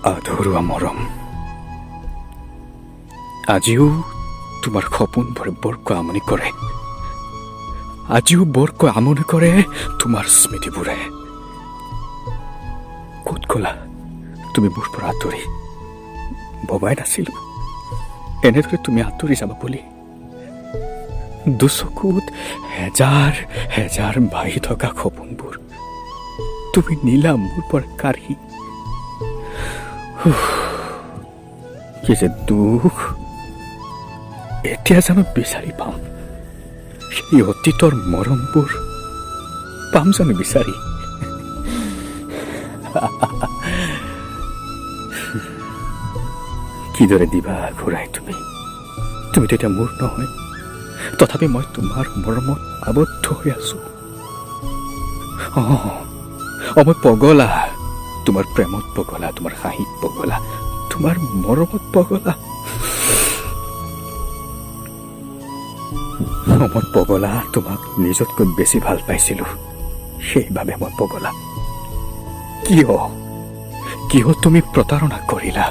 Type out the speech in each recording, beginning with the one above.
আধৰুৱা মৰম আজিও তোমাৰ সপোনবোৰে বৰকৈ আমনি কৰে। আজিও বৰকৈ আমনি কৰে তোমাৰ স্মৃতিবোৰে। ক'ত গ'লা তুমি মোৰ পৰা আঁতৰি? ভবাই নাছিলো এনেদৰে তুমি আঁতৰি যাবা বুলি। দুচকুত হেজাৰ হেজাৰ ভাহি থকা সপোনবোৰ তুমি নিলা মোৰ পৰা কাঢ়ি। কি যে দুখ। এতিয়া জানো বিচাৰি পাম সেই অতীতৰ মৰমবোৰ? পাম জানো বিচাৰি? কিদৰে দিবা ঘূৰাই তুমি? তুমিতো এতিয়া মোৰ নহয়, তথাপি মই তোমাৰ মৰমত আবদ্ধ হৈ আছো। মই পগলা, তোমাৰ প্ৰেমত পগলা, তোমাৰ হাঁহিত পগলা, তোমাৰ মৰমত পগলা। মই পগলা, তোমাক নিজতকৈ বেছি ভাল পাইছিলো, সেইবাবে মই পগলা। কিয় তুমি প্ৰতাৰণা কৰিলা?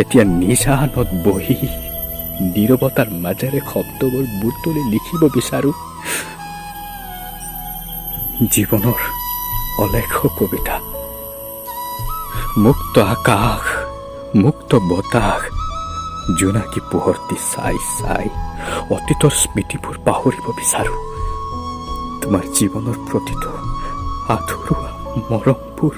এতিয়া নিজানত বহি নীৰৱতাৰ মাজেৰে শব্দবোৰ বুটলি লিখিব বিচাৰো জীৱনৰ অলেখ কবিতা। মুক্ত আকাশ, মুক্ত বতাহ, জোনাকী পোহৰ দি চাই চাই অতীতৰ স্মৃতিবোৰ পাহৰিব বিচাৰো। তোমাৰ জীৱনৰ প্ৰতিটো আধৰুৱা মৰমবোৰ